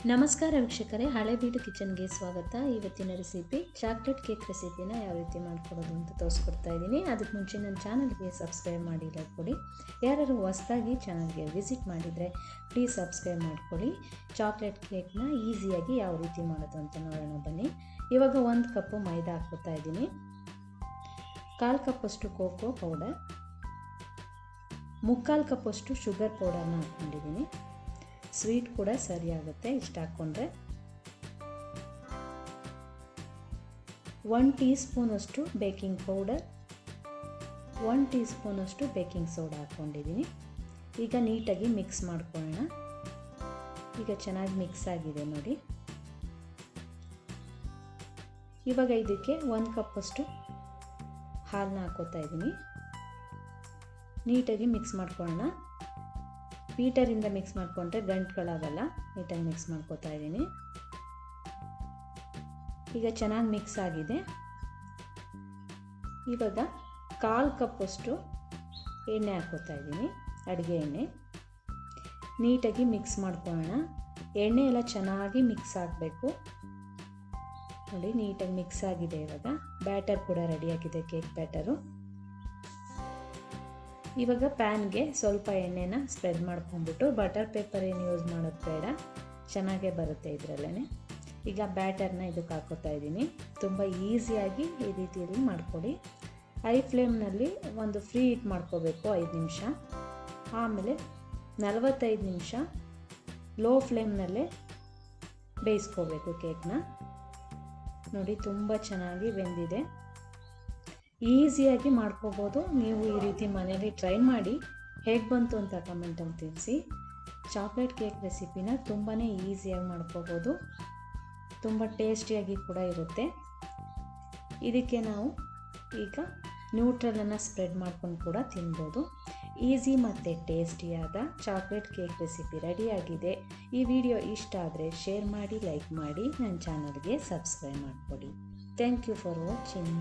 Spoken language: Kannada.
ನಮಸ್ಕಾರ ವೀಕ್ಷಕರೇ, ಹಳೆಬೀಡು ಕಿಚನ್ಗೆ ಸ್ವಾಗತ. ಇವತ್ತಿನ ರೆಸಿಪಿ ಚಾಕ್ಲೇಟ್ ಕೇಕ್ ರೆಸಿಪಿನ ಯಾವ ರೀತಿ ಮಾಡ್ಕೊಡೋದು ಅಂತ ತೋರಿಸ್ಕೊಡ್ತಾ ಇದ್ದೀನಿ. ಅದಕ್ಕೆ ಮುಂಚೆ ನನ್ನ ಚಾನಲ್ಗೆ ಸಬ್ಸ್ಕ್ರೈಬ್ ಮಾಡಿ ಲೈಕ್ ಕೊಡಿ. ಯಾರು ಹೊಸದಾಗಿ ಚಾನಲ್ಗೆ ವಿಸಿಟ್ ಮಾಡಿದರೆ ಪ್ಲೀಸ್ ಸಬ್ಸ್ಕ್ರೈಬ್ ಮಾಡ್ಕೊಳ್ಳಿ. ಚಾಕ್ಲೇಟ್ ಕೇಕ್ನ ಈಸಿಯಾಗಿ ಯಾವ ರೀತಿ ಮಾಡೋದು ಅಂತ ನೋಡೋಣ ಬನ್ನಿ. ಇವಾಗ 1 ಕಪ್ಪು ಮೈದಾ ಹಾಕ್ಕೊತಾ ಇದ್ದೀನಿ. 1/4 ಕಪ್ಪಷ್ಟು ಕೋಕೋ ಪೌಡರ್, 3/4 ಕಪ್ಪಷ್ಟು ಶುಗರ್ ಪೌಡರ್ನ ಹಾಕ್ಕೊಂಡಿದ್ದೀನಿ. ಸ್ವೀಟ್ ಕೂಡ ಸರಿಯಾಗುತ್ತೆ ಇಷ್ಟ ಹಾಕ್ಕೊಂಡ್ರೆ. 1 ಟೀ ಸ್ಪೂನಷ್ಟು ಬೇಕಿಂಗ್ ಪೌಡರ್, 1 ಟೀ ಸ್ಪೂನಷ್ಟು ಬೇಕಿಂಗ್ ಸೋಡಾ ಹಾಕ್ಕೊಂಡಿದ್ದೀನಿ. ಈಗ ನೀಟಾಗಿ ಮಿಕ್ಸ್ ಮಾಡ್ಕೊಳ್ಳೋಣ. ಈಗ ಚೆನ್ನಾಗಿ ಮಿಕ್ಸ್ ಆಗಿದೆ ನೋಡಿ. ಇವಾಗ ಇದಕ್ಕೆ 1 ಕಪ್ಪಷ್ಟು ಹಾಲನ್ನ ಹಾಕೋತಾ ಇದ್ದೀನಿ. ನೀಟಾಗಿ ಮಿಕ್ಸ್ ಮಾಡ್ಕೊಳ್ಳೋಣ. ಬೀಟರಿಂದ ಮಿಕ್ಸ್ ಮಾಡಿಕೊಂಡ್ರೆ ಗಂಟುಗಳಾಗಲ್ಲ. ನೀಟಾಗಿ ಮಿಕ್ಸ್ ಮಾಡ್ಕೋತಾ ಇದ್ದೀನಿ. ಈಗ ಚೆನ್ನಾಗಿ ಮಿಕ್ಸ್ ಆಗಿದೆ. ಇವಾಗ 1/4 ಕಪ್ಪಷ್ಟು ಎಣ್ಣೆ ಹಾಕೋತಾ ಇದ್ದೀನಿ, ಅಡುಗೆ ಎಣ್ಣೆ. ನೀಟಾಗಿ ಮಿಕ್ಸ್ ಮಾಡ್ಕೊಳ್ಳೋಣ. ಎಣ್ಣೆ ಎಲ್ಲ ಚೆನ್ನಾಗಿ ಮಿಕ್ಸ್ ಆಗಬೇಕು ನೋಡಿ. ನೀಟಾಗಿ ಮಿಕ್ಸ್ ಆಗಿದೆ. ಇವಾಗ ಬ್ಯಾಟರ್ ಕೂಡ ರೆಡಿಯಾಗಿದೆ, ಕೇಕ್ ಬ್ಯಾಟರು. ಇವಾಗ ಪ್ಯಾನ್ಗೆ ಸ್ವಲ್ಪ ಎಣ್ಣೆನ ಸ್ಪ್ರೆಡ್ ಮಾಡ್ಕೊಂಡ್ಬಿಟ್ಟು, ಬಟರ್ ಪೇಪರ್ ಏನು ಯೂಸ್ ಮಾಡೋದು ಬೇಡ, ಚೆನ್ನಾಗೇ ಬರುತ್ತೆ ಇದರಲ್ಲೇ. ಈಗ ಬ್ಯಾಟರ್ನ ಇದಕ್ಕೆ ಹಾಕೋತಾ ಇದ್ದೀನಿ. ತುಂಬ ಈಸಿಯಾಗಿ ಈ ರೀತಿಯಲ್ಲಿ ಮಾಡ್ಕೊಳ್ಳಿ. ಹೈ ಫ್ಲೇಮ್ನಲ್ಲಿ ಒಂದು ಫ್ರೀ ಹೀಟ್ ಮಾಡ್ಕೋಬೇಕು 5 ನಿಮಿಷ. ಆಮೇಲೆ 45 ನಿಮಿಷ ಲೋ ಫ್ಲೇಮ್ನಲ್ಲೇ ಬೇಯಿಸ್ಕೋಬೇಕು ಕೇಕ್ನ. ನೋಡಿ ತುಂಬ ಚೆನ್ನಾಗಿ ಬೆಂದಿದೆ. ಈಸಿಯಾಗಿ ಮಾಡ್ಕೋಬೋದು. ನೀವು ಈ ರೀತಿ ಮನೇಲಿ ಟ್ರೈ ಮಾಡಿ ಹೇಗೆ ಬಂತು ಅಂತ ಕಮೆಂಟಲ್ಲಿ ತಿಳಿಸಿ. ಚಾಕ್ಲೇಟ್ ಕೇಕ್ ರೆಸಿಪಿನ ತುಂಬಾ ಈಸಿಯಾಗಿ ಮಾಡ್ಕೋಬೋದು, ತುಂಬ ಟೇಸ್ಟಿಯಾಗಿ ಕೂಡ ಇರುತ್ತೆ. ಇದಕ್ಕೆ ನಾವು ಈಗ ನ್ಯೂಟ್ರಲನ್ನು ಸ್ಪ್ರೆಡ್ ಮಾಡ್ಕೊಂಡು ಕೂಡ ತಿನ್ಬೋದು. ಈಸಿ ಮತ್ತು ಟೇಸ್ಟಿಯಾದ ಚಾಕ್ಲೇಟ್ ಕೇಕ್ ರೆಸಿಪಿ ರೆಡಿಯಾಗಿದೆ. ಈ ವಿಡಿಯೋ ಇಷ್ಟ ಆದರೆ ಶೇರ್ ಮಾಡಿ, ಲೈಕ್ ಮಾಡಿ, ನನ್ನ ಚಾನಲ್ಗೆ ಸಬ್ಸ್ಕ್ರೈಬ್ ಮಾಡಿಕೊಡಿ. Thank you for watching.